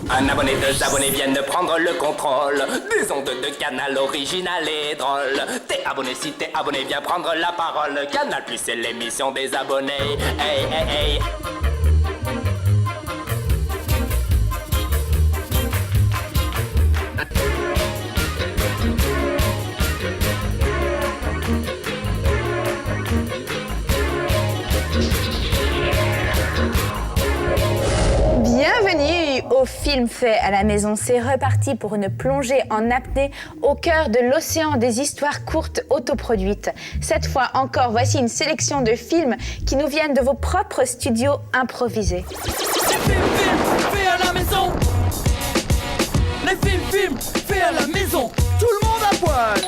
Un abonné, deux abonnés viennent de prendre le contrôle des ondes de Canal original et drôle. T'es abonné, si t'es abonné, viens prendre la parole. Canal Plus, c'est l'émission des abonnés. Hey, hey, hey. Bienvenue au film fait à la maison. C'est reparti pour une plongée en apnée au cœur de l'océan des histoires courtes autoproduites. Cette fois encore, voici une sélection de films qui nous viennent de vos propres studios improvisés. Les films faits à la maison. Les films faits à la maison. Tout le monde à poil.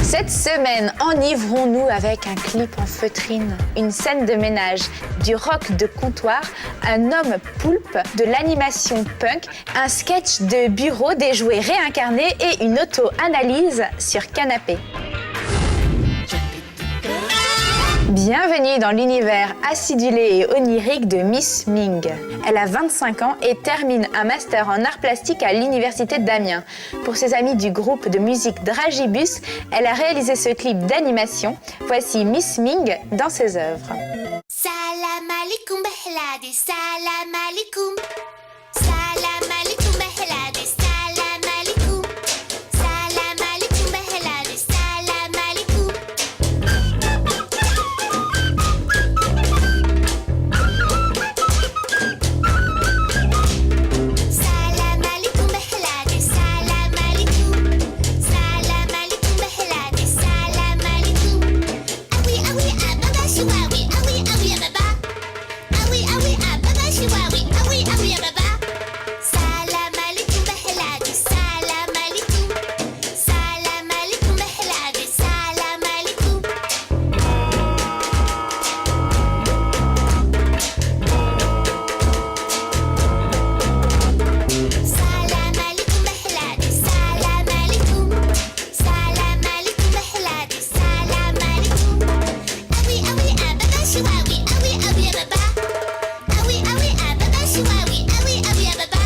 Cette semaine, enivrons-nous avec un clip en feutrine, une scène de ménage, du rock de comptoir, un homme poulpe, de l'animation punk, un sketch de bureau, des jouets réincarnés et une auto-analyse sur canapé. Bienvenue dans l'univers acidulé et onirique de Miss Ming. Elle a 25 ans et termine un master en arts plastiques à l'université d'Amiens. Pour ses amis du groupe de musique Dragibus, elle a réalisé ce clip d'animation. Voici Miss Ming dans ses œuvres. Salam alaikum behladi, salam alaikum. Salam alaikum behladi, salam alaikum. Salam alaikum behladi, salam alaikum. Salam alaikum behladi, salam alaikum. Salam alaikum behladi, salam alaikum. Ah oui, baba chiwawi, ah oui, baba. Ah oui, baba chiwawi, ah oui, baba. Salam alaikum behladi, salam alaikum. Salam alaikum behladi, salam alaikum. Salam alaikum behladi, salam alaikum. Salam alaikum behladi, salam alaikum. Ah oui, baba chiwawi, ah oui, baba. Ah oui, baba chiwawi, ah oui, baba.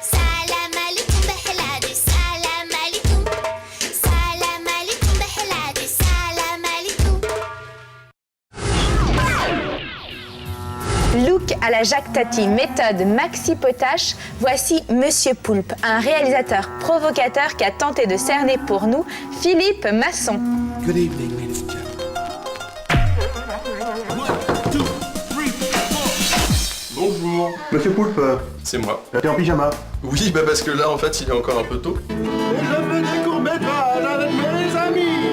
Salam alaikum behladi, salam alaikum. Salam alaikum behladi, salam alaikum. Look à la Jacques Tati, méthode Maxi Potache, voici Monsieur Poulpe, un réalisateur provocateur qui a tenté de cerner pour nous Philippe Masson. Good evening, ladies and gentlemen. Bonjour, Monsieur Poulpe, c'est moi. t'es en pyjama. Oui, bah parce que là, en fait, il est encore un peu tôt. Je fais des courts-métrages avec mes amis.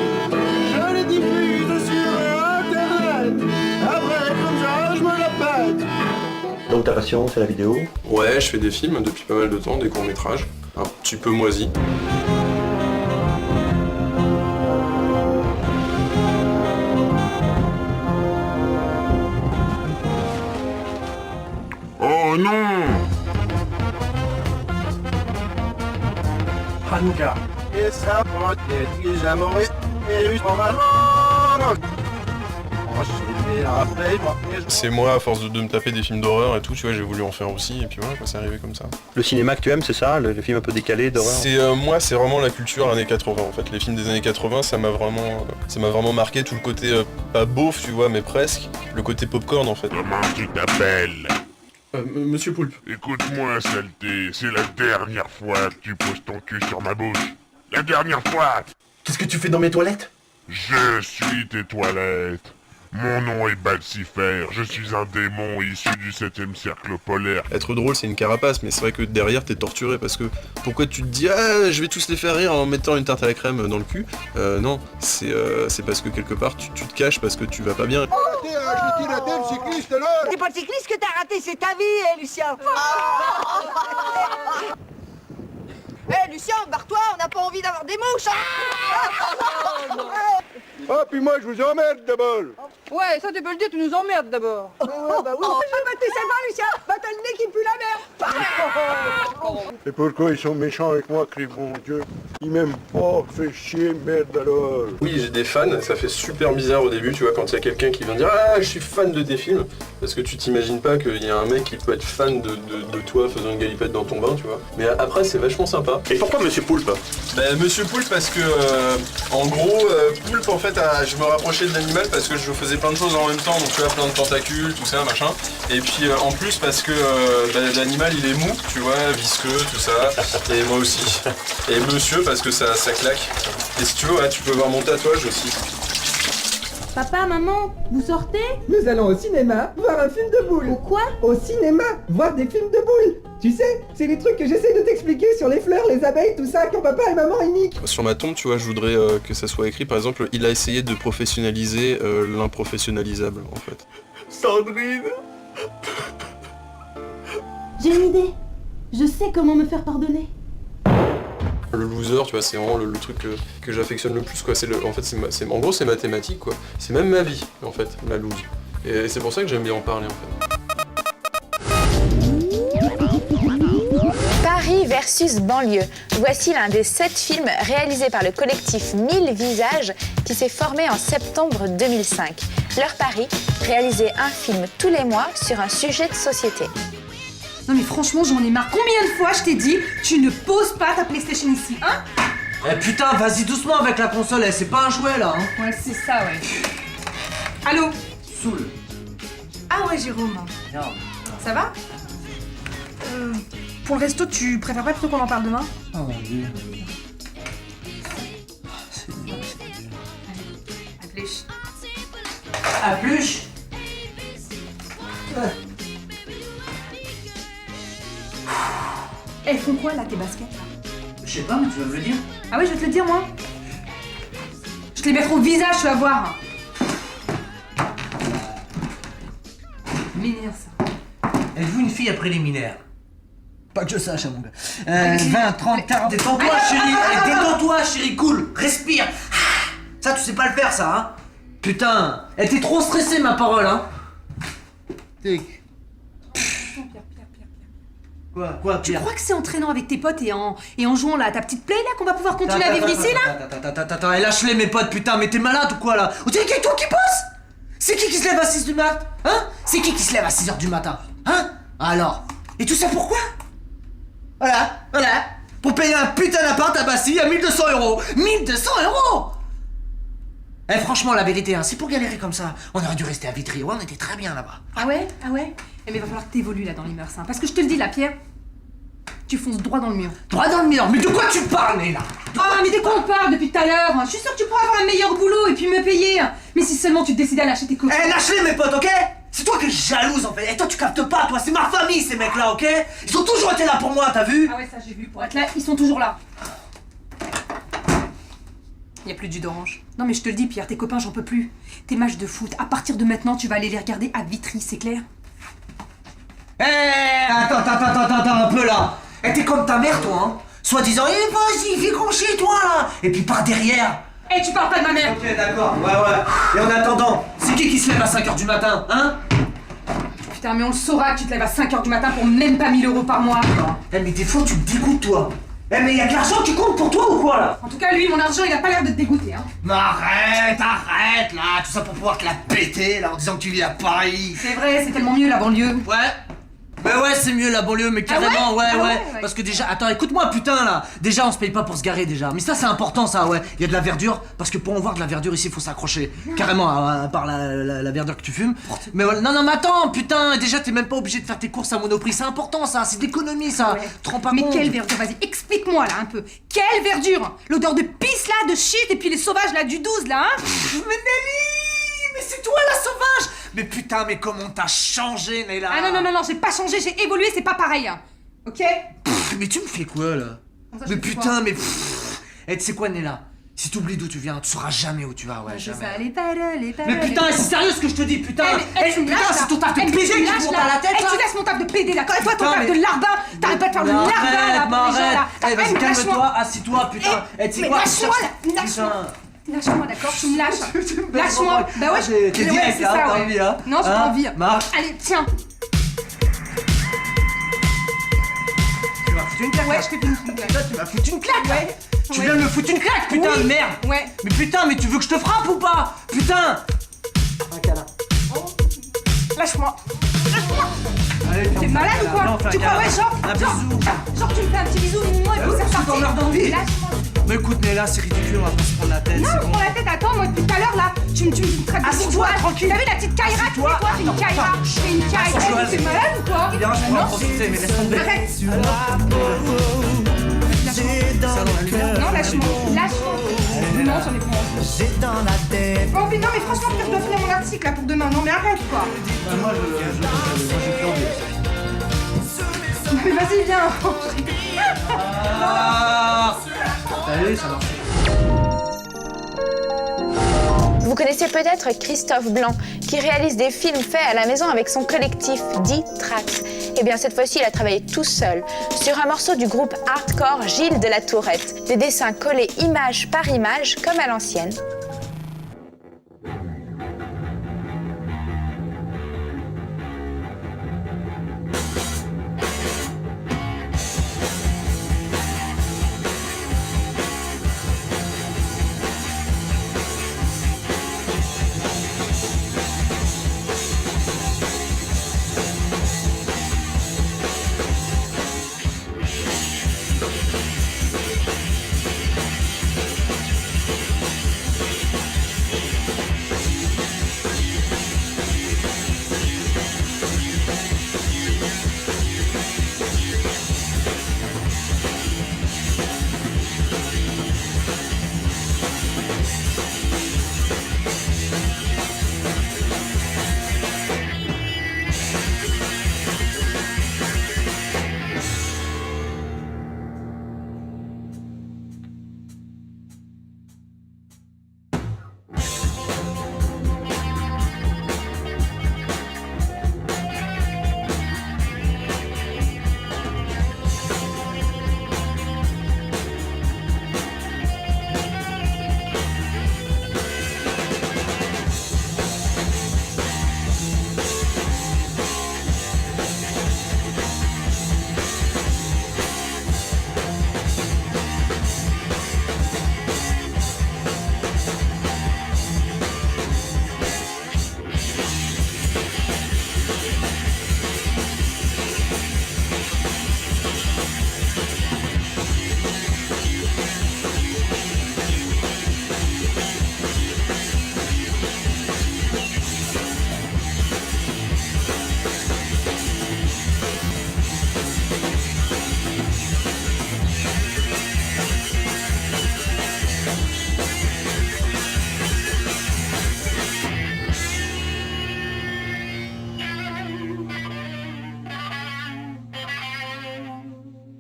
Je les diffuse sur Internet. Après, comme ça, je me la pète. Donc ta passion, c'est la vidéo. Ouais, je fais des films depuis pas mal de temps, des courts-métrages. Un petit peu moisi. Oh non! Hanouka. Et ça, pour des amoureux, et juste en malade. C'est moi, à force de me taper des films d'horreur et tout, tu vois, j'ai voulu en faire aussi, et puis voilà, c'est arrivé comme ça. Le cinéma que tu aimes, c'est ça, le film un peu décalé d'horreur. Moi, c'est vraiment la culture années 80, en fait. Les films des années 80, ça m'a vraiment marqué, tout le côté, pas beauf, tu vois, mais presque. Le côté popcorn, en fait. Comment tu t'appelles? Monsieur Poulpe. Écoute-moi, saleté, c'est la dernière fois que tu poses ton cul sur ma bouche. La dernière fois! Qu'est-ce que tu fais dans mes toilettes? Je suis tes toilettes. Mon nom est Balsifer, je suis un démon issu du 7ème cercle polaire. Être drôle, c'est une carapace, mais c'est vrai que derrière, t'es torturé, parce que pourquoi tu te dis « Ah, je vais tous les faire rire en mettant une tarte à la crème dans le cul ?» Non, c'est parce que quelque part, tu te caches parce que tu vas pas bien. Arrêtez, je dis la tête cycliste là! C'est pas le cycliste que t'as raté, c'est ta vie, Lucien. Lucien, barre-toi, on n'a pas envie d'avoir des mouches. Ah, puis moi, je vous emmerde d'abord! Ouais, ça tu peux le dire, tu nous emmerdes d'abord. Bah oui. Tu sais pas, Lucien, bah t'as le nez qui pue la merde. Et pourquoi ils sont méchants avec moi, crie bon Dieu? Il m'aime pas, fais chier, merde alors. Oui, j'ai des fans, ça fait super bizarre au début, tu vois, quand il y a quelqu'un qui vient dire ah, je suis fan de tes films, parce que tu t'imagines pas qu'il y a un mec qui peut être fan de toi faisant une galipette dans ton bain, tu vois. Mais après, c'est vachement sympa. Et pourquoi Monsieur Poulpe? Bah, Monsieur Poulpe, parce que, en gros, Poulpe, en fait, je me rapprochais de l'animal parce que je faisais plein de choses en même temps, donc tu vois, plein de tentacules, tout ça, machin. Et puis, en plus, parce que l'animal, il est mou, tu vois, visqueux, tout ça, et moi aussi. Et Monsieur, parce que ça claque. Et si tu veux, ouais, tu peux voir mon tatouage aussi. Papa, maman, vous sortez? Nous allons au cinéma voir un film de boules. Ou quoi? Au cinéma, voir des films de boules. Tu sais, c'est les trucs que j'essaie de t'expliquer sur les fleurs, les abeilles, tout ça, quand papa et maman ils niquent. Sur ma tombe, tu vois, je voudrais que ça soit écrit, par exemple, il a essayé de professionnaliser l'improfessionnalisable, en fait. Sandrine. J'ai une idée. Je sais comment me faire pardonner. Le loser, tu vois, c'est vraiment le truc que j'affectionne le plus, quoi. En fait, en gros, c'est mathématique, quoi. C'est même ma vie, en fait, la loose. Et c'est pour ça que j'aime bien en parler, en fait. Paris versus banlieue. Voici l'un des 7 films réalisés par le collectif 1000 visages qui s'est formé en septembre 2005. Leur pari, réaliser un film tous les mois sur un sujet de société. Non mais franchement, j'en ai marre. Combien de fois je t'ai dit, tu ne poses pas ta PlayStation ici, hein? Eh putain, vas-y doucement avec la console, c'est pas un jouet là, hein. Ouais, c'est ça, ouais. Allô? Soul. Ah ouais, Jérôme. Non. Ça va? Pour le resto, tu préfères pas plutôt qu'on en parle demain? Oh mon dieu. À plus. À plus. Elles font quoi là, tes baskets là? Je sais pas, mais tu vas me le dire. Ah oui, je vais te le dire moi. Je te les mettrai au visage, tu vas voir. Mineur ça. Êtes-vous une fille à préliminaire? Pas que je sache, hein, mon gars. 20, 30, 40... Détends-toi, chérie. Détends-toi, chérie, cool. Respire. Ça, tu sais pas le faire, ça, hein? Putain. Elle t'est trop stressée, ma parole, hein? Tic. Quoi, Tu Pierre? crois que c'est en traînant avec tes potes et en jouant là à ta petite play là qu'on va pouvoir continuer à vivre ici là? Attends, et lâche-les mes potes, putain, mais t'es malade ou quoi là? On dirait qu'il y a toi qui passe? C'est qui se lève à 6 du mat? Hein? C'est qui se lève à 6h du matin? Hein? Alors? Et tout ça pourquoi? Voilà. Pour payer un putain d'appart à Bassi à 1200 €. 1200 €! Eh franchement la vérité, hein, c'est pour galérer comme ça. On aurait dû rester à Vitry, ouais, on était très bien là-bas. Ah ouais? Eh mais il va falloir que t'évolues là dans les mœurs, hein. Parce que je te le dis là, Pierre, tu fonces droit dans le mur. Droit dans le mur? Mais de quoi tu parles, là? Ah mais de quoi on parle depuis tout à l'heure? Je suis sûre que tu pourras avoir un meilleur boulot et puis me payer. Mais si seulement tu décidais à lâcher tes copains. Eh lâche-les mes potes, ok? C'est toi qui es jalouse en fait. Et toi tu captes pas, toi, c'est ma famille ces mecs là, ok? Ils ont toujours été là pour moi, t'as vu? Ah ouais, ça j'ai vu. Pour être là, ils sont toujours là. Y a plus de jus d'orange. Non mais je te le dis, Pierre, tes copains, j'en peux plus. Tes matchs de foot, à partir de maintenant, tu vas aller les regarder à Vitry, c'est clair? Eh, attends, un peu là. Eh, t'es comme ta mère, toi, hein? Soit disant, eh, vas-y, fais comme chez toi là. Et puis par derrière. Eh, tu parles pas de ma mère. Ok, d'accord, ouais. Et en attendant, c'est qui se lève à 5h du matin, hein? Putain, mais on le saura que tu te lèves à 5h du matin pour même pas 1000 € par mois. Eh, mais des fois, tu me dégoûtes, toi. Eh, mais y'a que l'argent qui compte pour toi ou quoi là? En tout cas, lui, mon argent, il a pas l'air de te dégoûter, hein. Mais arrête là. Tout ça pour pouvoir te la péter là en disant que tu vis à Paris. C'est vrai, c'est tellement mieux la banlieue. Ouais. Bah ouais, c'est mieux la banlieue, mais carrément, ouais. ouais. Parce que déjà, attends, écoute-moi, putain, là. Déjà, on se paye pas pour se garer, déjà. Mais ça, c'est important, ça, ouais. Il y a de la verdure, parce que pour en voir de la verdure ici, faut s'accrocher. Carrément, à part la verdure que tu fumes. Mais voilà, non, mais attends, putain, déjà, t'es même pas obligé de faire tes courses à Monoprix. C'est important, ça, c'est d'économie, ça. Ouais. Tu te rends pas mais compte. quelle verdure, vas-y, explique-moi là un peu. Quelle verdure? L'odeur de pisse là, de shit, et puis les sauvages là du 12 là, hein? Mais Nelly, mais c'est toi la sauvage. Mais putain, mais comment t'as changé, Nella? Ah non, j'ai pas changé, j'ai évolué, c'est pas pareil, hein. Ok? Mais tu me fais quoi, là? Ça, je Mais fais putain, quoi mais... Eh, tu sais quoi, Nella? Si t'oublies d'où tu viens, tu sauras jamais où tu vas, ouais, C'est jamais. ça, les paroles. Mais putain, c'est sérieux ce que je te dis, putain! tu me putain, lâches, là. c'est ton taf de Eh, mais PD tu qui me te lâches, monte là. à la tête, Eh, là! tu laisses mon taf de PD, d'accord? Et toi, ton Putain, taf mais- de larbin, t'arrêtes pas de faire le larbin, là, pour les gens, là. Eh, vas-y, mais calme-toi, assis-toi, putain! Eh, tu sais mais quoi? lâche-moi, là, lâche-moi. Lâche-moi, d'accord? Tu me lâches. Lâche-moi. Bah ouais, T'es direct, c'est là, ça, t'as ouais. envie, hein? Non, j'ai pas envie. Marche. Allez, tiens. Tu marches. foutu une claque. Ouais, je t'ai foutu une claque. Toi, tu m'as foutu une claque. Ouais. Tu viens de me foutre une claque, putain de merde. Ouais. Mais putain, mais tu veux que je te frappe ou pas? Putain. Un câlin. Lâche-moi. Allez, T'es malade ou quoi? Tu crois, ouais, genre, un bisou. genre tu me fais un petit bisou mignon et puis c'est Tu t'emmerdes reparti. d'envie. Lâche-moi. Mais écoute, Néla, c'est ridicule, on va pas se prendre la tête. Non, c'est je bon. prends la tête, attends, moi depuis tout à l'heure là, tu me traites de Assis-toi, bourgeoise. tranquille. T'as vu la petite Kaira, tu sais Assis-toi. quoi? C'est une Attends, Kaira, attends. c'est une Kaira. Assis-toi, T'es malade ou quoi? Évidemment, je peux en profiter, mais laisse tomber. Arrête. Ça dans la lumière. Non, lâche-moi, lâche-moi. Non, j'en ai pas envie. Pas envie, non mais franchement, je dois finir mon article là pour demain. Non mais arrête quoi. Moi, j'ai plus envie. Mais vas-y, viens. Ah. T'as vu, ça marche. Vous connaissez peut-être Christophe Blanc, qui réalise des films faits à la maison avec son collectif 10 Tracks. Eh bien, cette fois-ci, il a travaillé tout seul sur un morceau du groupe hardcore Gilles de la Tourette. Des dessins collés image par image, comme à l'ancienne.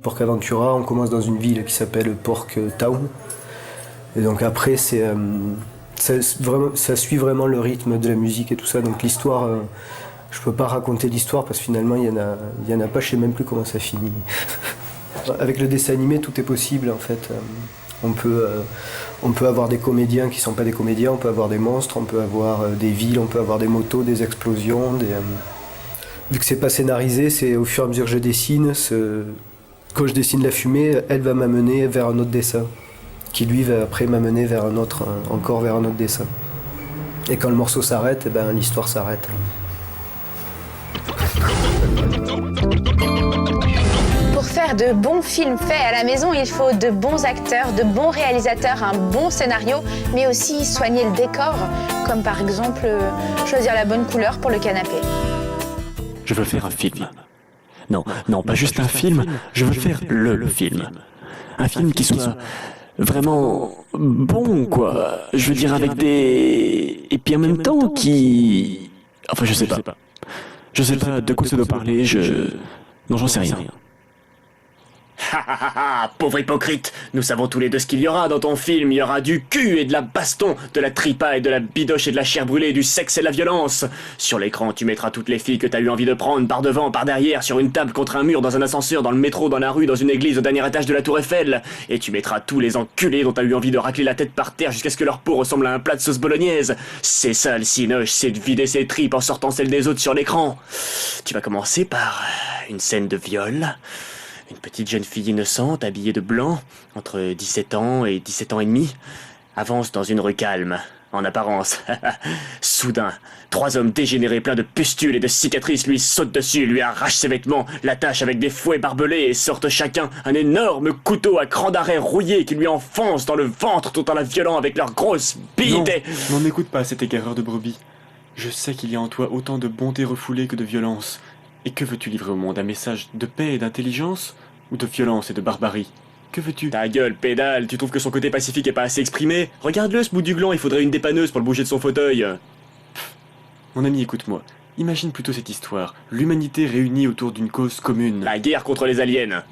Porc Aventura, on commence dans une ville qui s'appelle Porc Town. Et donc après, ça suit vraiment le rythme de la musique et tout ça. Donc l'histoire, je peux pas raconter l'histoire parce que finalement, il y en a pas, je sais même plus comment ça finit. Avec le dessin animé, tout est possible en fait. On peut avoir des comédiens qui sont pas des comédiens, on peut avoir des monstres, on peut avoir des villes, on peut avoir des motos, des explosions. Vu que c'est pas scénarisé, c'est au fur et à mesure que je dessine. Quand je dessine la fumée, elle va m'amener vers un autre dessin, qui lui va après m'amener vers un autre, encore vers un autre dessin. Et quand le morceau s'arrête, eh ben, l'histoire s'arrête. Pour faire de bons films faits à la maison, il faut de bons acteurs, de bons réalisateurs, un bon scénario, mais aussi soigner le décor, comme par exemple choisir la bonne couleur pour le canapé. Je veux faire un film. Non, pas juste un film, je veux faire le film. Un film qui soit vraiment bon, quoi. Je veux dire avec des... Et puis en même temps qui... Enfin, je sais pas. Je sais pas de quoi ça doit parler, Non, j'en sais rien. Ha ha ha ha, pauvre hypocrite, nous savons tous les deux ce qu'il y aura dans ton film, il y aura du cul et de la baston, de la tripa et de la bidoche et de la chair brûlée, du sexe et de la violence. Sur l'écran, tu mettras toutes les filles que t'as eu envie de prendre, par devant, par derrière, sur une table, contre un mur, dans un ascenseur, dans le métro, dans la rue, dans une église, au dernier étage de la tour Eiffel. Et tu mettras tous les enculés dont t'as eu envie de racler la tête par terre jusqu'à ce que leur peau ressemble à un plat de sauce bolognaise. C'est ça le cinoche, c'est de vider ses tripes en sortant celles des autres sur l'écran. Tu vas commencer par une scène de viol. Une petite jeune fille innocente, habillée de blanc, entre 17 ans et 17 ans et demi, avance dans une rue calme, en apparence. Soudain, 3 hommes dégénérés pleins de pustules et de cicatrices lui sautent dessus, lui arrachent ses vêtements, l'attachent avec des fouets barbelés et sortent chacun un énorme couteau à cran d'arrêt rouillé qui lui enfonce dans le ventre tout en la violant avec leurs grosses bites. Non, n'écoute pas cet égareur de brebis. Je sais qu'il y a en toi autant de bonté refoulée que de violence. Et que veux-tu livrer au monde? Un message de paix et d'intelligence? Ou de violence et de barbarie? Que veux-tu? Ta gueule, pédale, tu trouves que son côté pacifique est pas assez exprimé? Regarde-le, ce bout du gland, il faudrait une dépanneuse pour le bouger de son fauteuil. Mon ami, écoute-moi. Imagine plutôt cette histoire. L'humanité réunie autour d'une cause commune. La guerre contre les aliens.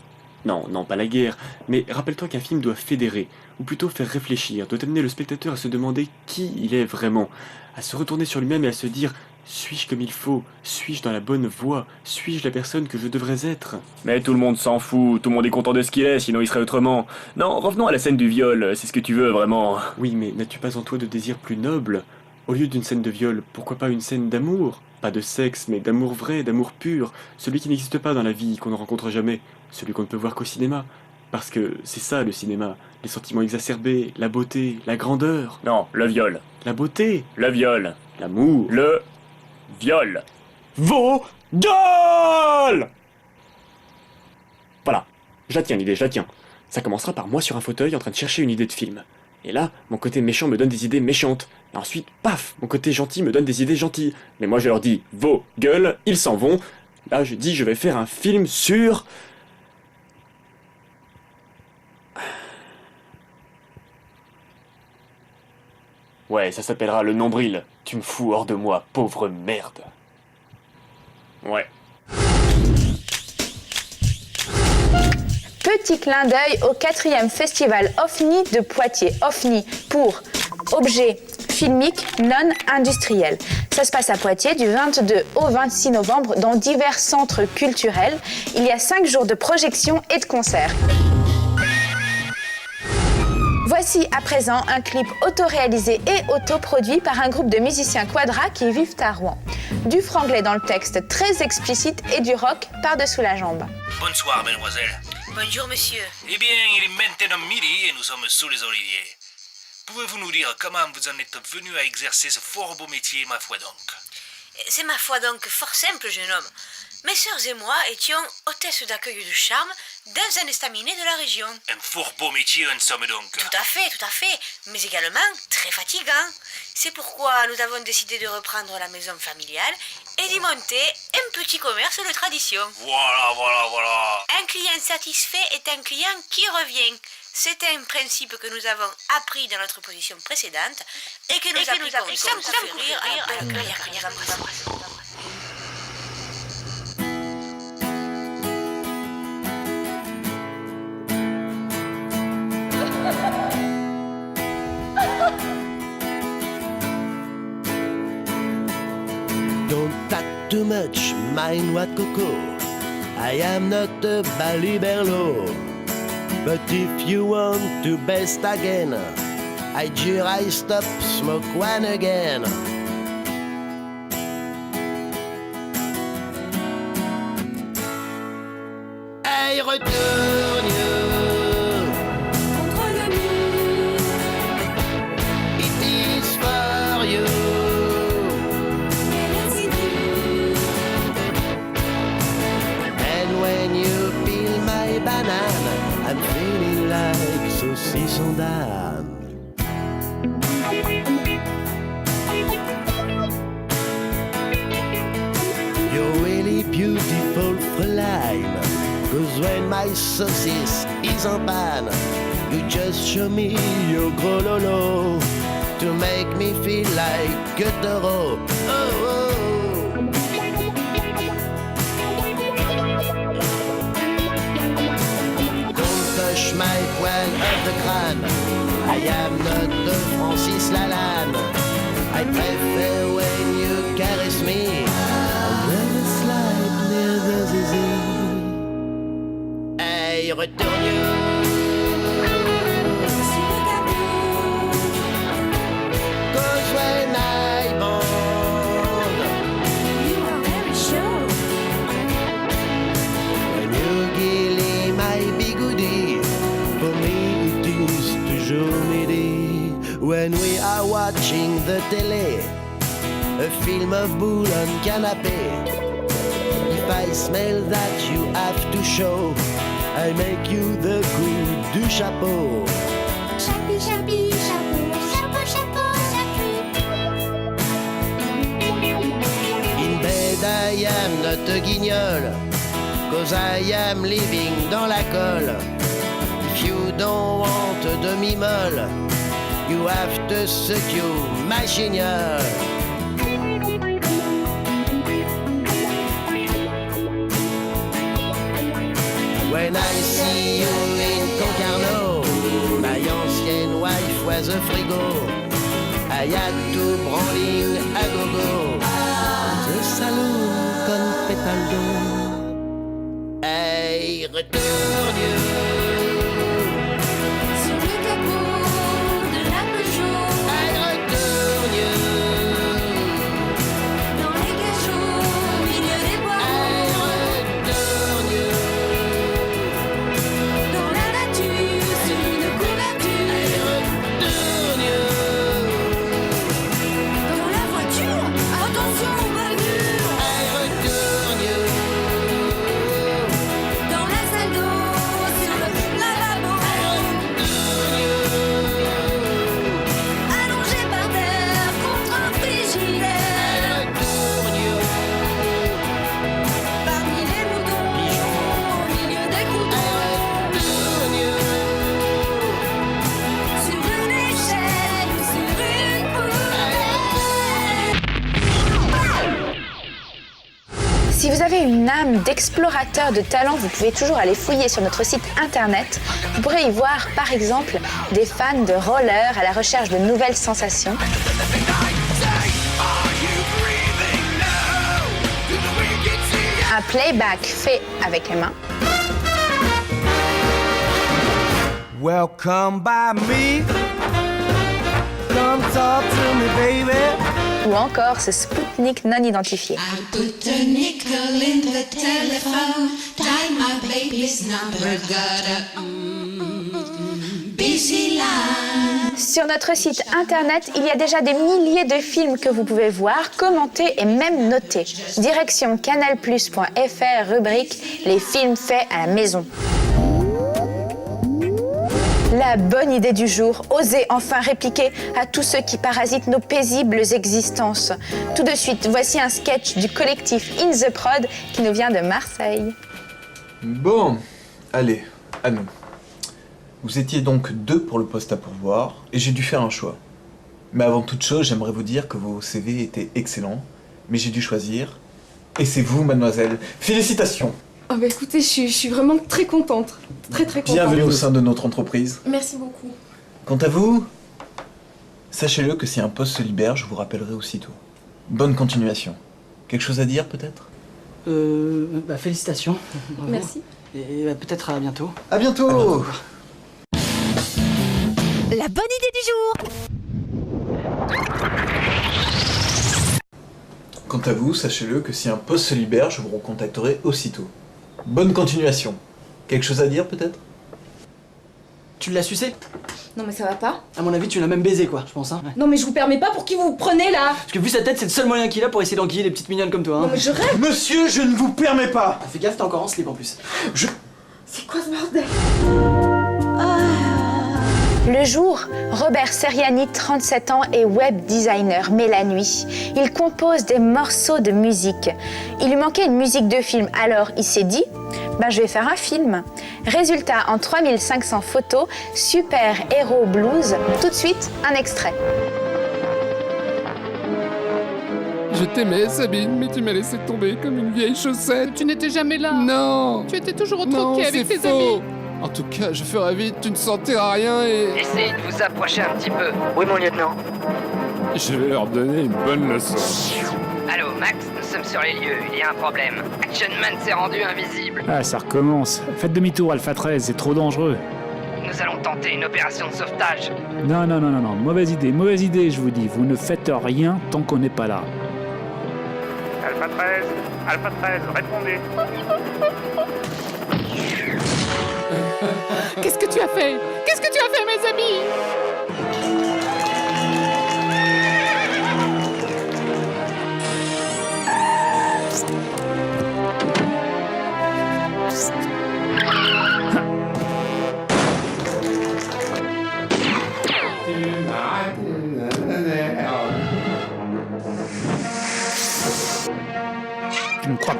Non, pas la guerre. Mais rappelle-toi qu'un film doit fédérer, ou plutôt faire réfléchir, doit amener le spectateur à se demander qui il est vraiment, à se retourner sur lui-même et à se dire: suis-je comme il faut? Suis-je dans la bonne voie? Suis-je la personne que je devrais être? Mais tout le monde s'en fout, tout le monde est content de ce qu'il est, sinon il serait autrement. Non, revenons à la scène du viol, c'est ce que tu veux vraiment. Oui, mais n'as-tu pas en toi de désir plus noble? Au lieu d'une scène de viol, pourquoi pas une scène d'amour? Pas de sexe, mais d'amour vrai, d'amour pur, celui qui n'existe pas dans la vie, qu'on ne rencontre jamais, celui qu'on ne peut voir qu'au cinéma. Parce que c'est ça le cinéma, les sentiments exacerbés, la beauté, la grandeur. Non, le viol. La beauté. Le viol. L'amour. Le viol. Vos gueules! Voilà, je la tiens l'idée, je la tiens. Ça commencera par moi sur un fauteuil en train de chercher une idée de film. Et là, mon côté méchant me donne des idées méchantes. Et ensuite, paf, mon côté gentil me donne des idées gentilles. Mais moi je leur dis vos gueules, ils s'en vont. Là je dis je vais faire un film sur... Ouais, ça s'appellera Le Nombril. Tu me fous hors de moi, pauvre merde. Ouais. Petit clin d'œil au 4e festival OFNI de Poitiers. OFNI pour objet filmique non industriel. Ça se passe à Poitiers du 22 au 26 novembre dans divers centres culturels. Il y a 5 jours de projection et de concerts. Voici à présent un clip autoréalisé et autoproduit par un groupe de musiciens quadra qui vivent à Rouen. Du franglais dans le texte très explicite et du rock par-dessous la jambe. Bonsoir, mademoiselle. Bonjour, monsieur. Eh bien, il est maintenant midi et nous sommes sous les oliviers. Pouvez-vous nous dire comment vous en êtes venu à exercer ce fort beau métier, ma foi donc? C'est ma foi donc fort simple, jeune homme. Mes sœurs et moi étions hôtesses d'accueil de charme dans un estaminet de la région. Un fort beau métier en somme donc. Tout à fait, mais également très fatigant. C'est pourquoi nous avons décidé de reprendre la maison familiale et d'y monter un petit commerce de tradition. Voilà. Un client satisfait est un client qui revient. C'est un principe que nous avons appris dans notre position précédente et que nous appliquons sans coup rire à la carrière amoureuse. Don't talk too much, mind what cocoa. I am not a Baliberlo. But if you want to best again, I jure I stop smoke one again. Hey, retourne contre le mur. It is for you. And when you peel my banana, I'm feeling like saucisson d'âne. You're really beautiful, Fräulein. Cause when my saucisse is en panne, you just show me your gros lolo to make me feel like a taureau. Oh. Touch my poil of the crâne. I am not the Francis Lalanne. I prefer when you caress me and then slide near the zizi. Hey, retourne. Cause when I bond, you are very sure. When you give watching the télé, a film of bull on canapé. If I smell that you have to show, I make you the coup du chapeau. Chapi, chapi, chapeau, chapeau, chapeau, chapeau. In bed I am not a guignol, cause I am living dans la colle. If you don't want a demi-molle, you have to secure my chignole. When I see you in Concarneau, my ancienne wife was a frigo. I had to branling à gogo. The saloon con pétaldo. Hey, retourne Sur le capot de la Peugeot. Hey, retourne Dans les cachots, au milieu des bois. Hey, retourne Dans la nature, sur une couverture. Hey, retourne Dans la voiture, attention aux bavures. Hey, retourne Dans la salle d'eau, sur le lavabo. Allongé par terre contre un frigidaire. Parmi les moutons, au milieu des croutons. Sur une échelle ou sur une poubelle. Si vous avez une âme d'explorateur de talent, vous pouvez toujours aller fouiller sur notre site internet. Vous pourrez y voir par exemple des fans de roller à la recherche de nouvelles sensations. Un playback fait avec les mains. Welcome by me. Come talk to me, baby. Ou encore ce Spoutnik non identifié. Put a nickel in the telephone. Dial my baby's number. Got a busy line. Sur notre site internet, il y a déjà des milliers de films que vous pouvez voir, commenter et même noter. Direction canalplus.fr, rubrique Les films faits à la maison. La bonne idée du jour, osez enfin répliquer à tous ceux qui parasitent nos paisibles existences. Tout de suite, voici un sketch du collectif In The Prod qui nous vient de Marseille. Bon, allez, à nous. Vous étiez donc 2 pour le poste à pourvoir, et j'ai dû faire un choix. Mais avant toute chose, j'aimerais vous dire que vos CV étaient excellents, mais j'ai dû choisir, et c'est vous, mademoiselle. Félicitations! Oh bah écoutez, je suis vraiment très contente. Très contente. Bienvenue au sein de notre entreprise. Merci beaucoup. Quant à vous, sachez-le que si un poste se libère, je vous rappellerai aussitôt. Bonne continuation. Quelque chose à dire peut-être? Félicitations. Bravo. Merci. Et peut-être à bientôt. À bientôt. La bonne idée du jour. Quant à vous, sachez-le que si un poste se libère, je vous recontacterai aussitôt. Bonne continuation. Quelque chose à dire peut-être? Tu l'as sucé? Non mais ça va pas. À mon avis, tu l'as même baisé quoi, je pense. Hein. Ouais. Non mais je vous permets pas, pour qui vous vous prenez là? Parce que vu sa tête, c'est le seul moyen qu'il a pour essayer d'enquiller des petites mignonnes comme toi. Hein. Non mais je rêve. Monsieur, je ne vous permets pas. Fais gaffe, t'es encore en slip en plus. C'est quoi ce bordel? Le jour, Robert Seriani, 37 ans, est web designer, mais la nuit, il compose des morceaux de musique. Il lui manquait une musique de film, alors il s'est dit je vais faire un film. Résultat, en 3500 photos, Super Héros Blues. Tout de suite, un extrait. Je t'aimais, Sabine, mais tu m'as laissé tomber comme une vieille chaussette. Tu n'étais jamais là. Non. Tu étais toujours au troquet avec tes amis. En tout cas, je ferai vite, tu ne sentiras rien et... Essayez de vous approcher un petit peu. Oui, mon lieutenant. Je vais leur donner une bonne leçon. Allô, Max, nous sommes sur les lieux, il y a un problème. Action Man s'est rendu invisible. Ah, ça recommence. Faites demi-tour, Alpha 13, c'est trop dangereux. Nous allons tenter une opération de sauvetage. Non, mauvaise idée, je vous dis. Vous ne faites rien tant qu'on n'est pas là. Alpha 13, répondez. Qu'est-ce que tu as fait? Qu'est-ce que tu as fait, mes amis?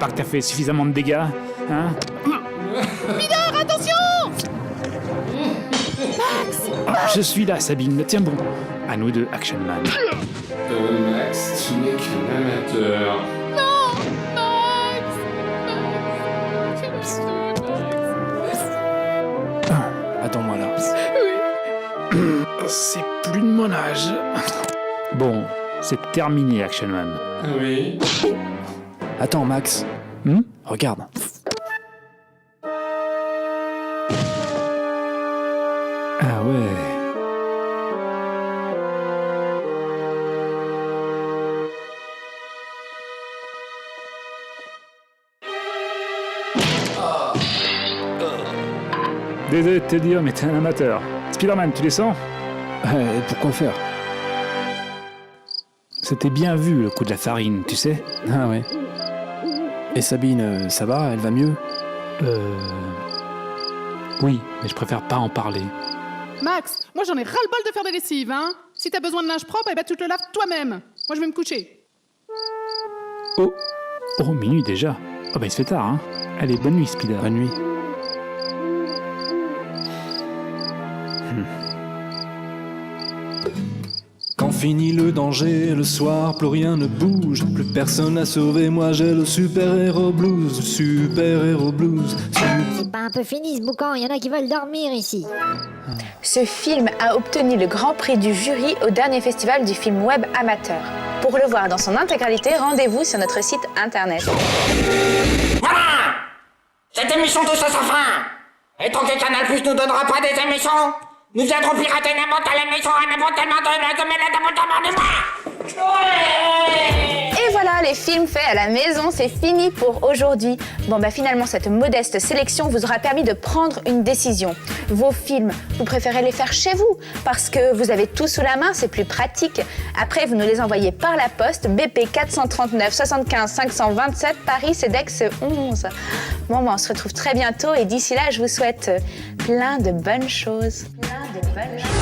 pas que t'as fait suffisamment de dégâts, hein? Videur, attention! Je suis là, Sabine, tiens bon. À nous deux, Action Man. Max, tu n'es qu'un amateur. Non! Max! Attends-moi là. C'est plus de mon âge. Bon, c'est terminé, Action Man. Oui. Attends, Max. Regarde. Ah ouais. Désolé de te dire, mais t'es un amateur. Spider-Man, tu les sens? Pourquoi faire? C'était bien vu le coup de la farine, tu sais? Ah ouais. Et Sabine, ça va? Elle va mieux? Oui, mais je préfère pas en parler. Max, moi j'en ai ras-le-bol de faire des lessives, hein. Si t'as besoin de linge propre, eh ben tu te le laves toi-même. Moi je vais me coucher. Oh, minuit déjà. Oh bah il se fait tard, hein. Allez, bonne nuit, Spider. Bonne nuit. Quand finit le danger, le soir, plus rien ne bouge. Plus personne à sauver, moi j'ai le super-héros blues. Super-héros blues. C'est pas un peu fini ce boucan, il y en a qui veulent dormir ici. Ce film a obtenu le grand prix du jury au dernier festival du film web amateur. Pour le voir dans son intégralité, rendez-vous sur notre site internet. Voilà! Cette émission touche à sa fin! Et tant que Canal Plus nous donnera pas des émissions, nous viendrons pirater n'importe quelle émission à n'importe quel moment de mois! Et voilà, les films faits à la maison, c'est fini pour aujourd'hui. Bon bah finalement, cette modeste sélection vous aura permis de prendre une décision. Vos films, vous préférez les faire chez vous parce que vous avez tout sous la main, c'est plus pratique. Après, vous nous les envoyez par la poste, BP 439 75 527, Paris, CEDEX 11. Bon bah on se retrouve très bientôt et d'ici là, je vous souhaite plein de bonnes choses. Plein de bonnes choses.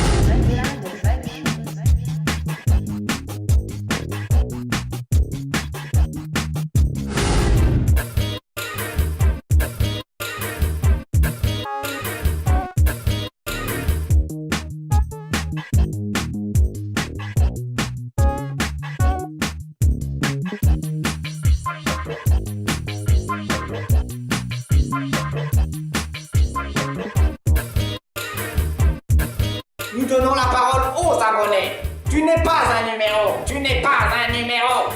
Nous donnons la parole aux abonnés. Tu n'es pas un numéro. Tu n'es pas un numéro.